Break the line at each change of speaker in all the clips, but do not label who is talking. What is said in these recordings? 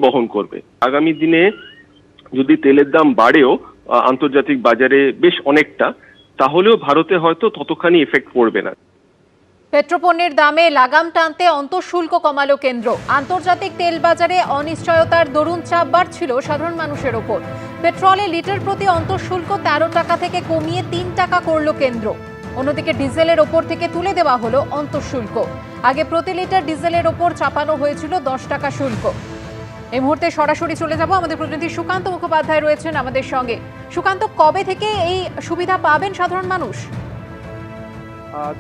বহন করবে। আগামী দিনে যদি তেলের দাম বাড়েও আন্তর্জাতিক বাজারে বেশ অনেকটা, তাহলেও ভারতে হয়তো ততখানি এফেক্ট পড়বে না।
পেট্রোপণ্যের দামে লাগাম টানতে অন্তঃশুল্ক কমালো কেন্দ্র। আন্তর্জাতিক তেল বাজারে অনিশ্চয়তার দরুন চাপ বাড়ছিল সাধারণ মানুষের ওপর। পেট্রোলে লিটার প্রতি অন্তঃশুল্ক 13 টাকা থেকে কমিয়ে 3 টাকা করল কেন্দ্র। অন্যদিকে ডিজেলের ওপর থেকে তুলে দেওয়া হলো অন্তঃশুল্ক। আগে প্রতি লিটার ডিজেলের ওপর চাপানো হয়েছিল 10 টাকা শুল্ক। এই মুহূর্তে সরাসরি চলে যাব, আমাদের প্রতিনিধি সুকান্ত মুখোপাধ্যায় রয়েছেন আমাদের সঙ্গে। সুকান্ত, কবে থেকে এই সুবিধা পাবেন সাধারণ মানুষ?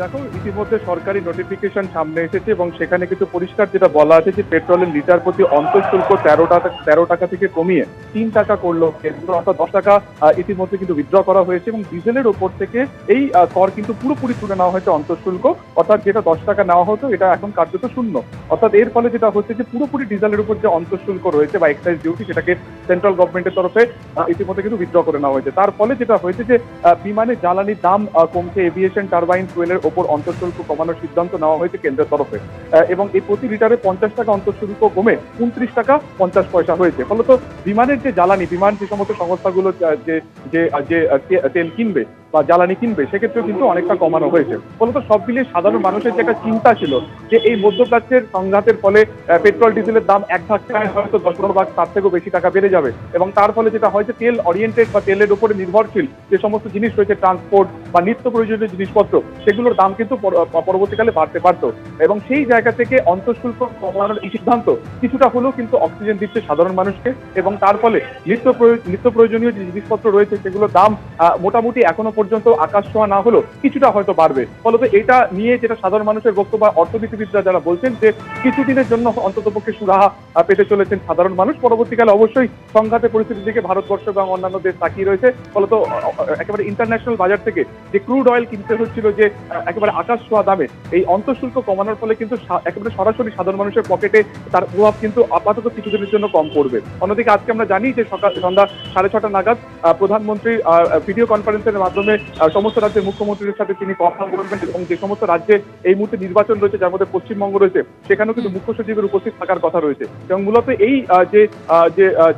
দেখো, ইতিমধ্যে সরকারি নোটিফিকেশন সামনে এসেছে এবং সেখানে কিন্তু পরিষ্কার যেটা বলা আছে যে পেট্রোলের লিটার প্রতি অন্তঃশুল্ক 13 টাকা থেকে কমিয়ে 3 টাকা করলো কেন্দ্র, অর্থাৎ 10 টাকা ইতিমধ্যে কিন্তু উইথড্র করা হয়েছে। এবং ডিজেলের ওপর থেকে এই কর কিন্তু পুরোপুরি তুলে নেওয়া হয়েছে অন্তঃশুল্ক, অর্থাৎ যেটা 10 টাকা নেওয়া হতো এটা এখন কার্যত শূন্য। অর্থাৎ এর ফলে যেটা হচ্ছে যে পুরোপুরি ডিজেলের উপর যে অন্তঃশুল্ক রয়েছে বা এক্সাইজ ডিউটি, সেটাকে সেন্ট্রাল গভর্নমেন্টের তরফে ইতিমধ্যে কিন্তু উইথড্র করে নেওয়া হয়েছে। তার ফলে যেটা হয়েছে যে বিমানে জ্বালানির দাম কমছে, এভিয়েশন টারবাইন ফুয়েলের ওপর অন্তঃশুল্ক কমানোর সিদ্ধান্ত নেওয়া হয়েছে কেন্দ্রের তরফে। এবং এই প্রতি লিটারে 50 টাকা অন্তঃশুল্ক কমে 29 টাকা 50 পয়সা হয়েছে। ফলত বিমানের যে জ্বালানি, বিমান যে সমস্ত সংস্থাগুলো যে তেল কিনবে বা জ্বালানি কিনবে, সেক্ষেত্রেও কিন্তু অনেকটা কমানো হয়েছে। ফলত সব মিলিয়ে সাধারণ মানুষের যে একটা চিন্তা ছিল যে এই মধ্যপ্রাচ্যের সংঘাতের ফলে পেট্রোল ডিজেলের দাম এক ধাক্কায় হয়তো 10 ভাগ তার থেকেও বেশি টাকা বেড়ে যাবে, এবং তার ফলে যেটা হয়েছে তেল ওরিয়েন্টেড বা তেলের উপরে নির্ভরশীল যে সমস্ত জিনিস রয়েছে, ট্রান্সপোর্ট বা নিত্য প্রয়োজনীয় জিনিসপত্র, সেগুলোর দাম কিন্তু পরবর্তীকালে বাড়তে পারত। এবং সেই জায়গা থেকে অন্তঃশুল্ক কমানোর এই সিদ্ধান্ত কিছুটা হলেও কিন্তু অক্সিজেন দিচ্ছে সাধারণ মানুষকে, এবং তার ফলে নিত্য প্রয়োজনীয় যে জিনিসপত্র রয়েছে সেগুলোর দাম মোটামুটি এখনো পর্যন্ত আকাশ ছোঁয়া না হলেও কিছুটা হয়তো বাড়বে। ফলত এটা নিয়ে যেটা সাধারণ মানুষের বক্তব্য, অর্থনীতিবিদরা যারা বলছেন যে কিছুদিনের জন্য অন্ততপক্ষে সুরাহা পেতে চলেছেন সাধারণ মানুষ। পরবর্তীকালে অবশ্যই সংঘাতের পরিস্থিতির দিকে ভারতবর্ষ এবং অন্যান্য দেশ তাকিয়ে রয়েছে। ফলত একেবারে ইন্টারন্যাশনাল বাজার থেকে যে ক্রুড অয়েল কিনতে হচ্ছিল যে একেবারে আকাশ ছোঁয়া দামে, এই অন্তঃশুল্ক কমানোর ফলে কিন্তু একেবারে সরাসরি সাধারণ মানুষের পকেটে তার প্রভাব কিন্তু আপাতত কিছুদিনের জন্য কম পড়বে। অন্যদিকে আজকে আমরা জানি যে সন্ধ্যা 6:30 নাগাদ প্রধানমন্ত্রী ভিডিও কনফারেন্সের মাধ্যমে সমস্ত রাজ্যের মুখ্যমন্ত্রীদের সাথে তিনি কথা বলবেন, এবং যে সমস্ত রাজ্যে এই মুহূর্তে নির্বাচন রয়েছে, যার মধ্যে পশ্চিমবঙ্গ রয়েছে, সেখানেও কিন্তু মুখ্য সচিবের উপস্থিত থাকার কথা রয়েছে। এবং মূলত এই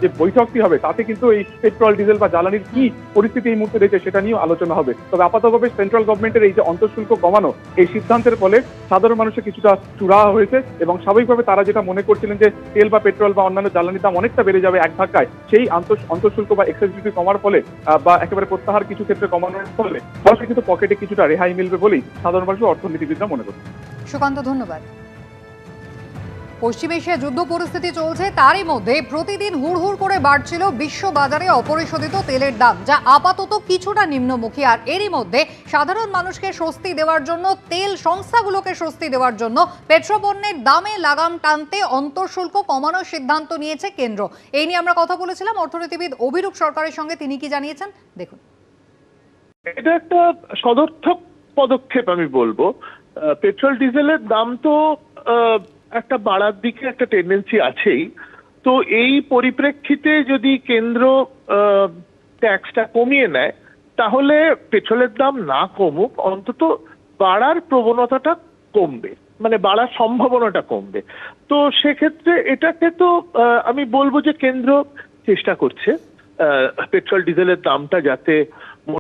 যে বৈঠকটি হবে তাতে কিন্তু এই পেট্রোল ডিজেল বা জ্বালানির কি পরিস্থিতি এই মুহূর্তে রয়েছে সেটা নিয়েও আলোচনা হবে। তবে আপাতভাবে সেন্ট্রাল গভর্নমেন্টের এই যে অন্তঃশুল্ক কমানো এই সিদ্ধান্তের ফলে সাধারণ মানুষের কিছুটা চূড়াহা হয়েছে, এবং স্বাভাবিকভাবে তারা যেটা মনে করছিলেন যে তেল বা পেট্রোল বা অন্যান্য জ্বালানির দাম অনেকটা বেড়ে যাবে এক ধাক্কায়, সেই অন্তঃশুল্ক বা এক্সাইজ ডিউটি কমার ফলে বা একেবারে প্রত্যাহার কিছু ক্ষেত্রে কমানোর ফলে মানুষের কিন্তু পকেটে কিছুটা রেহাই মিলবে বলেই সাধারণ মানুষ অর্থনীতিবিদরা মনে করছে।
সুকান্ত, ধন্যবাদ। পশ্চিম এশিয়া যুদ্ধ পরিস্থিতি চলছে, তারই মধ্যে প্রতিদিন হুড়হুড় করে বাড়ছিল বিশ্ব বাজারে অপরিশোধিত তেলের দাম, যা আপাতত কিছুটা নিম্নমুখী। আর এরই মধ্যে সাধারণ মানুষকে স্বস্তি দেওয়ার জন্য, তেল সংস্থাগুলোকে স্বস্তি দেওয়ার জন্য পেট্রোপণ্যের দামে লাগাম টানতে অন্তঃশুল্ক কমানোর সিদ্ধান্ত নিয়েছে কেন্দ্র। এই নিয়ে আমরা কথা বলেছিলাম অর্থনীতিবিদ অভিরূপ সরকারের সঙ্গে, তিনি কি জানিয়েছেন দেখুন।
এটা একটা সদর্থক পদক্ষেপ আমি বলবো। পেট্রোল ডিজেলের দাম তো একটা বাড়ার দিকে একটা টেন্ডেন্সি আছেই। তো এই পরিপ্রেক্ষিতে যদি কেন্দ্র ট্যাক্সটা কমিয়ে নেয়, তাহলে পেট্রোলের দাম না কমুক, অন্তত বাড়ার প্রবণতাটা কমবে, মানে বাড়ার সম্ভাবনাটা কমবে। তো সেক্ষেত্রে এটাকে তো আমি বলবো যে কেন্দ্র চেষ্টা করছে পেট্রোল ডিজেলের দামটা যাতে